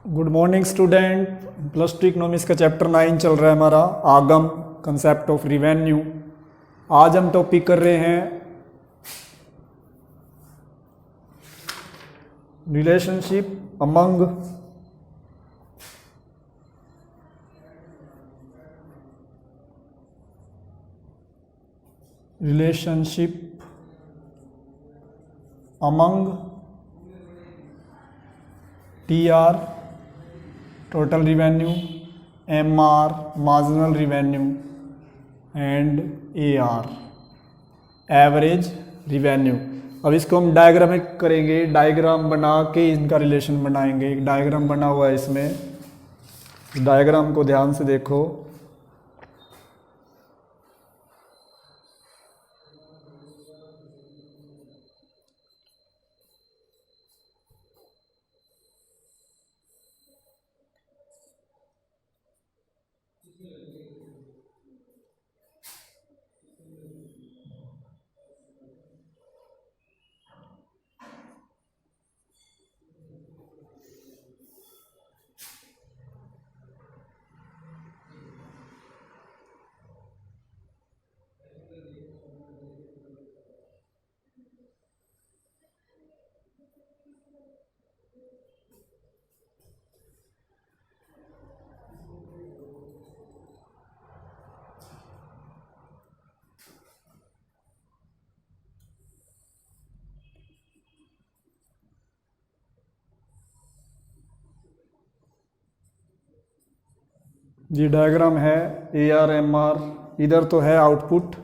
Good morning student. Plus two economics का chapter 9 चल रहा है हमारा, आगम कंसेप्ट ऑफ रिवेन्यू। आज हम टॉपिक कर रहे हैं relationship among TR total revenue, MR marginal revenue and AR average revenue. अब इसको हम डायग्राम में करेंगे, डायग्राम बना के इनका रिलेशन बनाएंगे। एक डायग्राम बना हुआ है इसमें, डायग्राम को ध्यान से देखो। ये डायग्राम है AR MR। इधर तो है आउटपुट,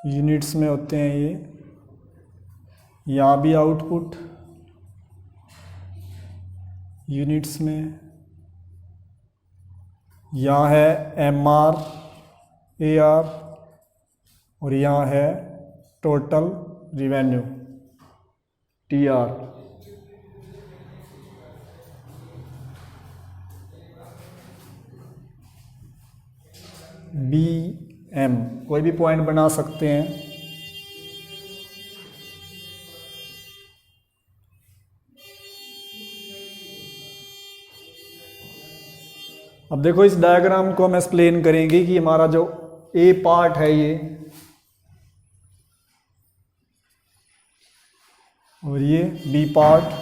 यूनिट्स में होते हैं ये। यहाँ भी आउटपुट यूनिट्स में, यहाँ है MR AR और यहाँ है टोटल रिवेन्यू TR। BM कोई भी पॉइंट बना सकते हैं। अब देखो, इस डायग्राम को हम एक्सप्लेन करेंगे कि हमारा जो A पार्ट है ये, और ये B पार्ट।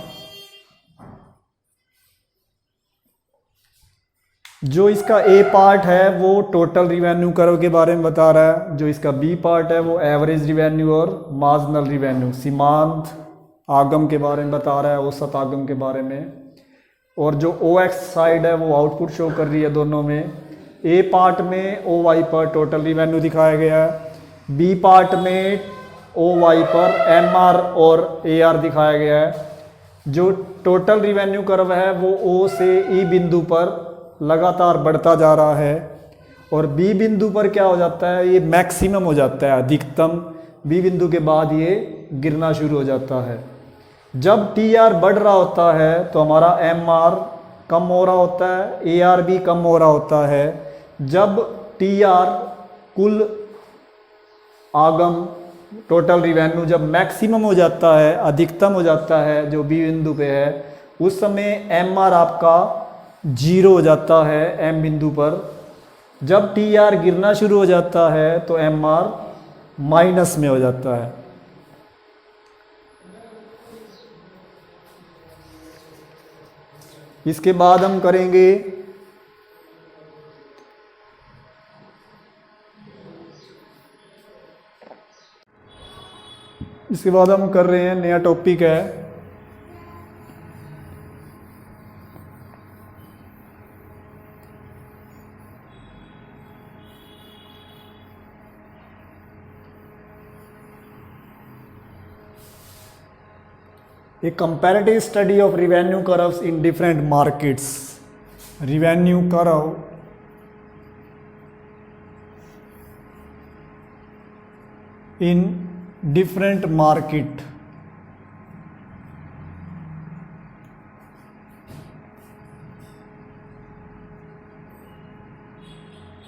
जो इसका A पार्ट है वो टोटल रिवेन्यू कर्व के बारे में बता रहा है, जो इसका B पार्ट है वो एवरेज रिवेन्यू और मार्जिनल रिवेन्यू, सीमांत आगम के बारे में बता रहा है, औसत आगम के बारे में। और जो OX साइड है वो आउटपुट शो कर रही है दोनों में। A पार्ट में OY पर टोटल रिवेन्यू दिखाया गया है, B पार्ट में OY पर MR और AR दिखाया गया है। जो टोटल रिवेन्यू कर्व है वो O से E बिंदु पर लगातार बढ़ता जा रहा है, और B बिंदु पर क्या हो जाता है, ये मैक्सिमम हो जाता है, अधिकतम। B बिंदु के बाद ये गिरना शुरू हो जाता है। जब TR बढ़ रहा होता है तो हमारा MR कम हो रहा होता है, AR भी कम हो रहा होता है। जब TR कुल आगम टोटल रिवेन्यू जब मैक्सिमम हो जाता है, अधिकतम हो जाता है जो B बिंदु पे है, उस समय MR आपका 0 हो जाता है M बिंदु पर। जब TR गिरना शुरू हो जाता है तो MR माइनस में हो जाता है। इसके बाद हम करेंगे कर रहे हैं, नया टॉपिक है A comparative study of revenue curves in different markets। revenue curve in different market।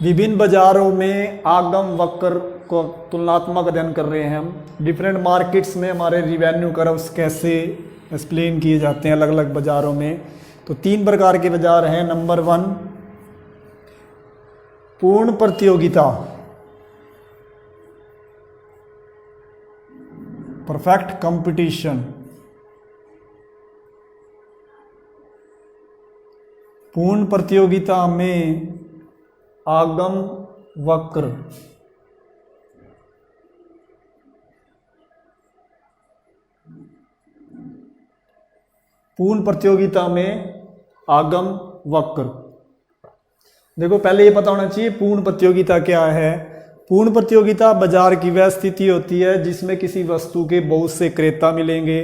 विभिन्न बाजारों में आगम वक्र को तुलनात्मक अध्ययन कर रहे हैं हम। डिफरेंट मार्केट्स में हमारे रिवेन्यू कर्व्स कैसे एक्सप्लेन किए जाते हैं अलग अलग बाज़ारों में। तो 3 प्रकार के बाज़ार हैं। नंबर 1 पूर्ण प्रतियोगिता, परफेक्ट कंपटीशन। पूर्ण प्रतियोगिता में आगम वक्र, पूर्ण प्रतियोगिता में आगम वक्र। देखो पहले ये पता होना चाहिए पूर्ण प्रतियोगिता क्या है। पूर्ण प्रतियोगिता बाजार की वह स्थिति होती है जिसमें किसी वस्तु के बहुत से क्रेता मिलेंगे,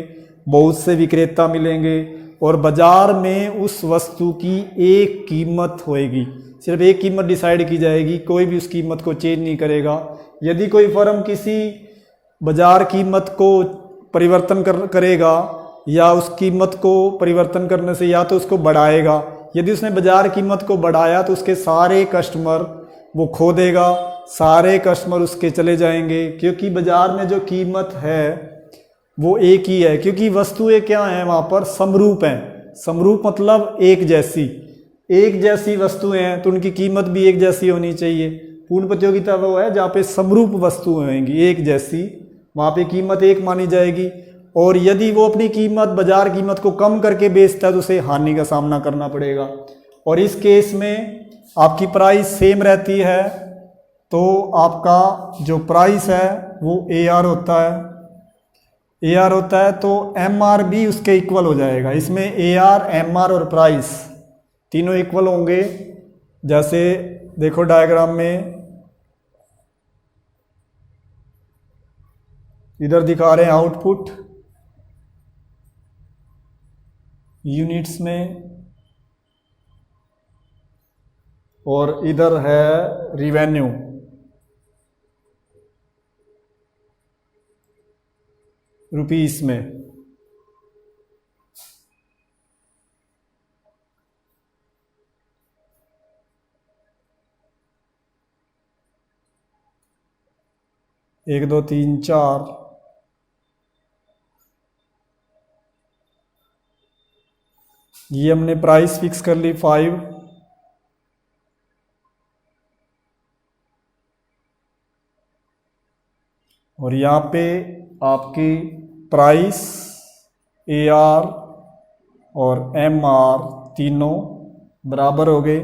बहुत से विक्रेता मिलेंगे और बाजार में उस वस्तु की एक कीमत होएगी, सिर्फ एक कीमत डिसाइड की जाएगी, कोई भी उस कीमत को चेंज नहीं करेगा। यदि कोई फर्म किसी बाजार कीमत को परिवर्तन करेगा या उस कीमत को परिवर्तन करने से या तो उसको बढ़ाएगा, यदि उसने बाजार कीमत को बढ़ाया तो उसके सारे कस्टमर वो खो देगा, सारे कस्टमर उसके चले जाएंगे, क्योंकि बाजार में जो कीमत है वो एक ही है, क्योंकि वस्तुएं क्या हैं वहाँ पर समरूप हैं। समरूप मतलब एक जैसी वस्तुएं हैं तो उनकी कीमत भी एक जैसी होनी चाहिए। पूर्ण प्रतियोगिता वो है जहाँ पे समरूप वस्तुएं होंगी एक जैसी, वहाँ पे कीमत एक मानी जाएगी। और यदि वो अपनी कीमत बाजार कीमत को कम करके बेचता है तो उसे हानि का सामना करना पड़ेगा। और इस केस में आपकी प्राइस सेम रहती है, तो आपका जो प्राइस है वो AR होता है। AR होता है तो MR भी उसके इक्वल हो जाएगा। इसमें AR, MR और प्राइस तीनों इक्वल होंगे। जैसे देखो डायग्राम में इधर दिखा रहे हैं आउटपुट यूनिट्स में और इधर है रिवेन्यू। रुपीस में। एक दो तीन चार, ये हमने प्राइस फिक्स कर ली 5। और यहाँ पे आपकी प्राइस, AR और MR तीनों बराबर हो गए।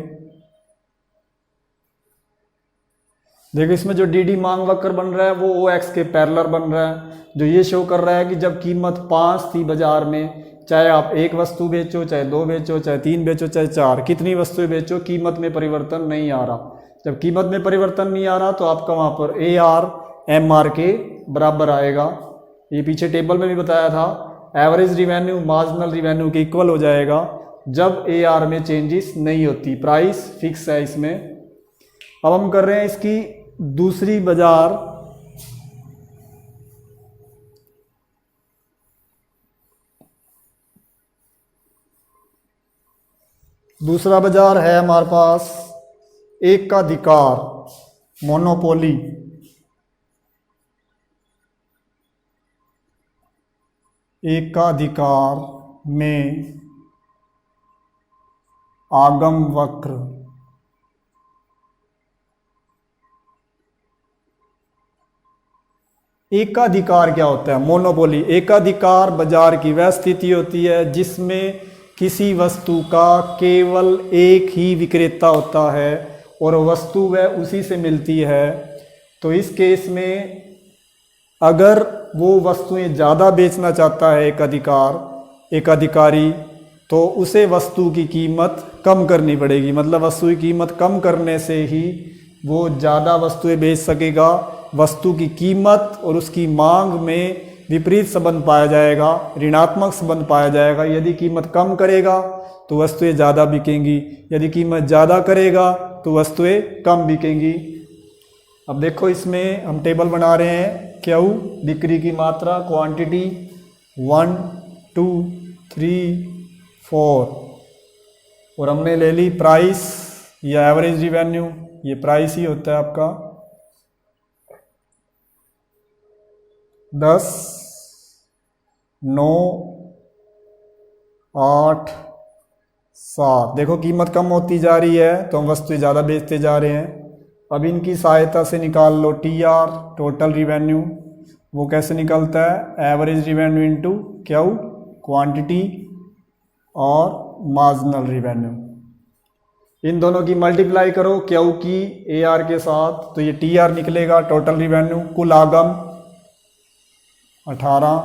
देखो इसमें जो DD मांग वक्र बन रहा है वो OX के पैरेलल बन रहा है, जो ये शो कर रहा है कि जब कीमत 5 थी बाजार में, चाहे आप एक वस्तु बेचो, चाहे 2 बेचो, चाहे 3 बेचो, चाहे 4, कितनी वस्तुएं बेचो, कीमत में परिवर्तन नहीं आ रहा। जब कीमत में परिवर्तन नहीं आ रहा तो आपका वहाँ पर AR MR के बराबर आएगा। ये पीछे टेबल में भी बताया था, एवरेज रिवेन्यू मार्जिनल रिवेन्यू के इक्वल हो जाएगा जब AR में चेंजेस नहीं होती। प्राइस फिक्स है इसमें। अब हम कर रहे हैं इसकी दूसरी बाजार। दूसरा बाजार है हमारे पास एकाधिकार, मोनोपोली। एकाधिकार में आगम वक्र। एकाधिकार क्या होता है? मोनोपोली। एकाधिकार बाजार की वह स्थिति होती है जिसमें किसी वस्तु का केवल एक ही विक्रेता होता है और वस्तु वह उसी से मिलती है। तो इस केस में अगर वो वस्तुएं ज़्यादा बेचना चाहता है एकाधिकारी, तो उसे वस्तु की कीमत कम करनी पड़ेगी। मतलब वस्तु की कीमत कम करने से ही वो ज़्यादा वस्तुएं बेच सकेगा। वस्तु की कीमत और उसकी मांग में विपरीत संबंध पाया जाएगा, ऋणात्मक संबंध पाया जाएगा। यदि कीमत कम करेगा तो वस्तुएं ज़्यादा बिकेंगी, यदि कीमत ज़्यादा करेगा तो वस्तुएं कम बिकेंगी। अब देखो इसमें हम टेबल बना रहे हैं। क्यू बिक्री की मात्रा, क्वांटिटी 1 2 3 4, और हमने ले ली प्राइस या एवरेज रिवेन्यू। ये प्राइस ही होता है आपका 10 9 8 7। देखो कीमत कम होती जा रही है तो हम वस्तुएं ज़्यादा बेचते जा रहे हैं। अब इनकी सहायता से निकाल लो TR, टोटल रिवेन्यू। वो कैसे निकलता है? Average revenue into Q, quantity, और मार्जिनल रिवेन्यू। इन दोनों की मल्टीप्लाई करो क्यू की AR के साथ, तो ये TR निकलेगा, टोटल रिवेन्यू। कुल आगम 18,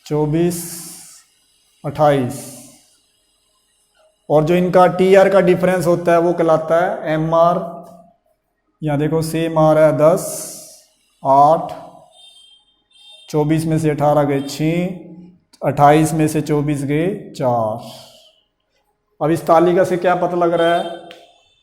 24, 28, और जो इनका TR का डिफरेंस होता है वो कहलाता है MR। यहाँ देखो सेम आ रहा है 10, 8, 24 में से 18 गए 6, 28 में से 24 गए 4। अब इस तालिका से क्या पता लग रहा है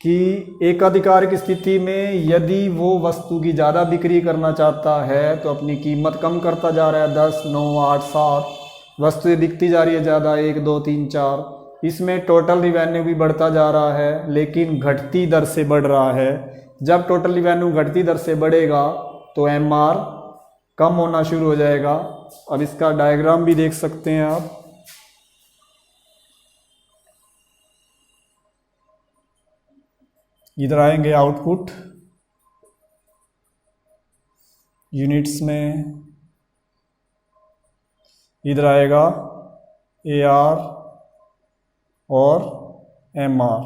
कि एकाधिकार की स्थिति में यदि वो वस्तु की ज़्यादा बिक्री करना चाहता है तो अपनी कीमत कम करता जा रहा है। 10, 9, 8, 7 वस्तुएं बिकती जा रही है ज़्यादा, 1, 2, 3, 4। इसमें टोटल रिवेन्यू भी बढ़ता जा रहा है लेकिन घटती दर से बढ़ रहा है। जब टोटल रिवेन्यू घटती दर से बढ़ेगा तो MR कम होना शुरू हो जाएगा। अब इसका डायग्राम भी देख सकते हैं आप। इधर आएंगे आउटपुट यूनिट्स में, इधर आएगा AR और MR।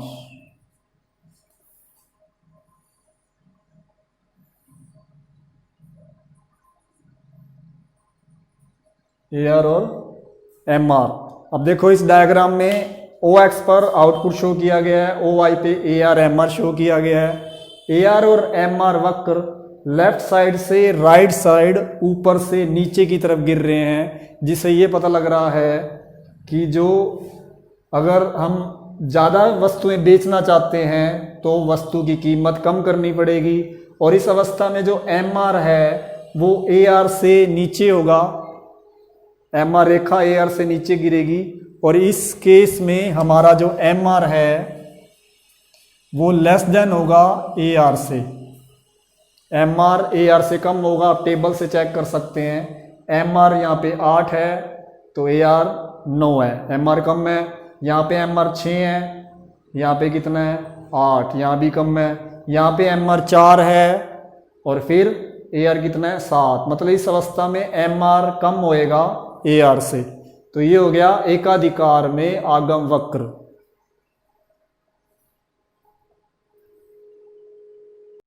AR और MR। अब देखो इस डायग्राम में OX पर आउटपुट शो किया गया है, OY पे AR MR शो किया गया है। AR और MR वक्र लेफ्ट साइड से राइट साइड, ऊपर से नीचे की तरफ गिर रहे हैं, जिससे ये पता लग रहा है कि जो अगर हम ज़्यादा वस्तुएं बेचना चाहते हैं तो वस्तु की कीमत कम करनी पड़ेगी। और इस अवस्था में जो MR है वो AR से नीचे होगा, MR रेखा AR से नीचे गिरेगी। और इस केस में हमारा जो MR है वो लेस देन होगा AR से। MR AR से कम होगा, आप टेबल से चेक कर सकते हैं। MR यहाँ पे 8 है तो AR 9 है, MR कम है। यहाँ पे MR 6 है, यहाँ पे कितना है 8, यहाँ भी कम है। यहाँ पे MR 4 है और फिर AR कितना है 7। मतलब इस अवस्था में MR कम होएगा AR से। तो ये हो गया एकाधिकार में आगम वक्र।